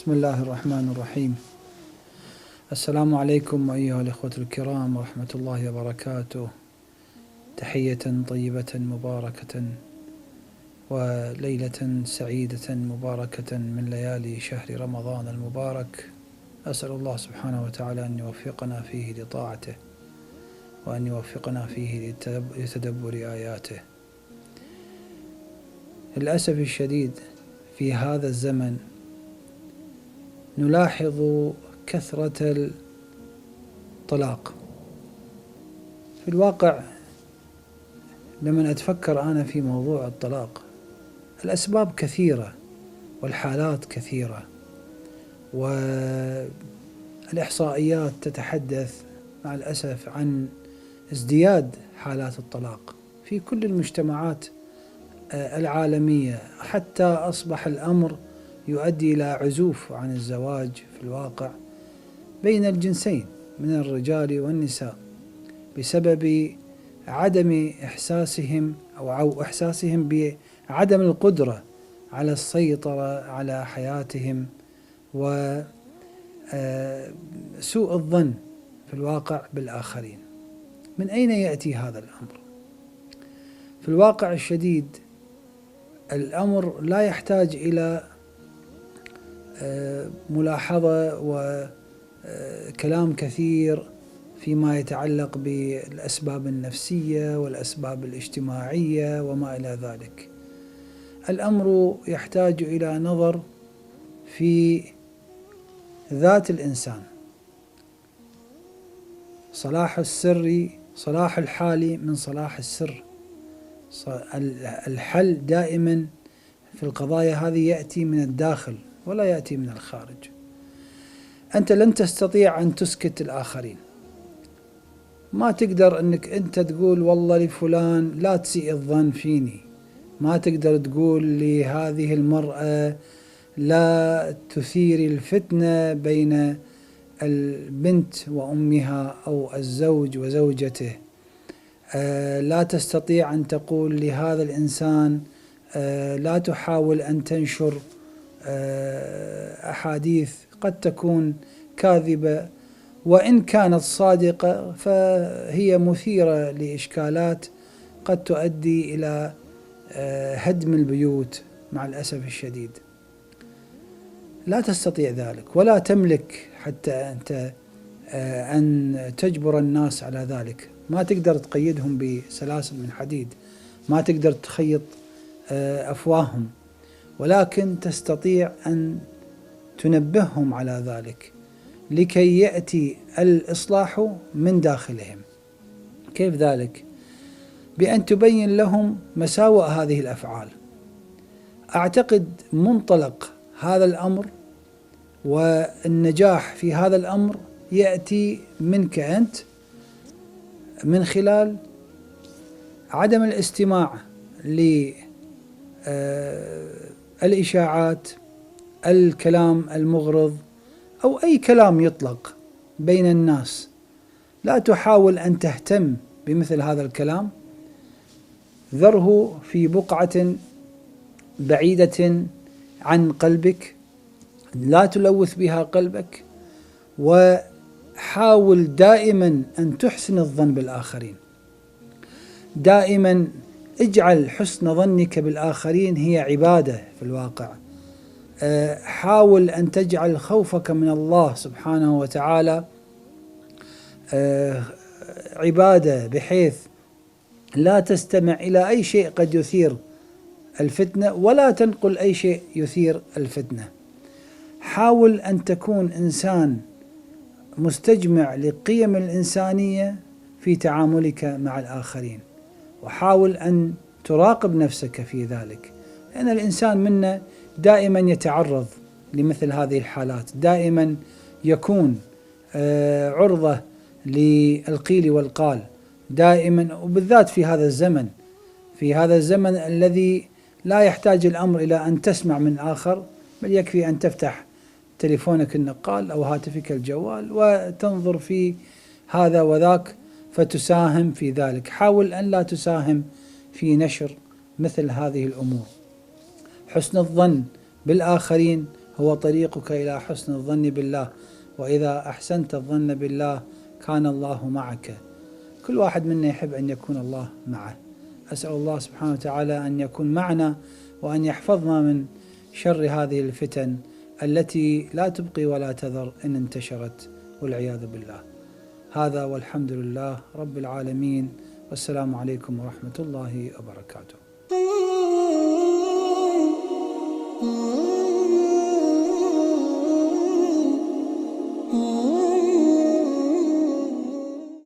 بسم الله الرحمن الرحيم. السلام عليكم أيها الإخوة الكرام ورحمة الله وبركاته. تحية طيبة مباركة وليلة سعيدة مباركة من ليالي شهر رمضان المبارك. أسأل الله سبحانه وتعالى أن يوفقنا فيه لطاعته وأن يوفقنا فيه لتدبر آياته. للأسف الشديد في هذا الزمن نلاحظ كثرة الطلاق. في الواقع لما أتفكر أنا في موضوع الطلاق، الأسباب كثيرة والحالات كثيرة، والإحصائيات تتحدث مع الأسف عن ازدياد حالات الطلاق في كل المجتمعات العالمية، حتى أصبح الأمر يؤدي إلى عزوف عن الزواج في الواقع بين الجنسين من الرجال والنساء بسبب عدم إحساسهم أو إحساسهم بعدم القدرة على السيطرة على حياتهم وسوء الظن في الواقع بالآخرين. من أين يأتي هذا الأمر؟ في الواقع الشديد الأمر لا يحتاج إلى ملاحظة وكلام كثير فيما يتعلق بالأسباب النفسية والأسباب الاجتماعية وما إلى ذلك. الأمر يحتاج إلى نظر في ذات الإنسان، صلاح السر صلاح الحال من صلاح السر. الحل دائما في القضايا هذه يأتي من الداخل ولا يأتي من الخارج. أنت لن تستطيع أن تسكت الآخرين، ما تقدر أنك أنت تقول والله لفلان لا تسيء الظن فيني، ما تقدر تقول لهذه المرأة لا تثير الفتنة بين البنت وأمها أو الزوج وزوجته، لا تستطيع أن تقول لهذا الإنسان لا تحاول أن تنشر أحاديث قد تكون كاذبة، وإن كانت صادقة فهي مثيرة لإشكالات قد تؤدي إلى هدم البيوت مع الأسف الشديد. لا تستطيع ذلك ولا تملك حتى أنت أن تجبر الناس على ذلك. ما تقدر تقيدهم بسلاسل من حديد، ما تقدر تخيط أفواههم، ولكن تستطيع أن تنبههم على ذلك لكي يأتي الإصلاح من داخلهم. كيف ذلك؟ بأن تبين لهم مساوئ هذه الأفعال. أعتقد منطلق هذا الأمر والنجاح في هذا الأمر يأتي منك أنت من خلال عدم الاستماع للإشاعات، الكلام المغرض أو أي كلام يطلق بين الناس. لا تحاول أن تهتم بمثل هذا الكلام، ذره في بقعة بعيدة عن قلبك، لا تلوث بها قلبك، وحاول دائما أن تحسن الظن بالآخرين. دائما اجعل حسن ظنك بالآخرين هي عبادة في الواقع. حاول أن تجعل خوفك من الله سبحانه وتعالى عبادة، بحيث لا تستمع إلى أي شيء قد يثير الفتنة ولا تنقل أي شيء يثير الفتنة. حاول أن تكون إنسان مستجمع لقيم الإنسانية في تعاملك مع الآخرين، وحاول أن تراقب نفسك في ذلك، لأن الإنسان منا دائما يتعرض لمثل هذه الحالات، دائما يكون عرضة للقيل والقال دائما، وبالذات في هذا الزمن الذي لا يحتاج الأمر إلى أن تسمع من آخر، بل يكفي أن تفتح تليفونك النقال أو هاتفك الجوال وتنظر في هذا وذاك فتساهم في ذلك. حاول أن لا تساهم في نشر مثل هذه الأمور. حسن الظن بالآخرين هو طريقك إلى حسن الظن بالله، وإذا أحسنت الظن بالله كان الله معك. كل واحد منا يحب أن يكون الله معه. أسأل الله سبحانه وتعالى أن يكون معنا وأن يحفظنا من شر هذه الفتن التي لا تبقي ولا تذر إن انتشرت، والعياذ بالله. هذا والحمد لله رب العالمين، والسلام عليكم ورحمة الله وبركاته.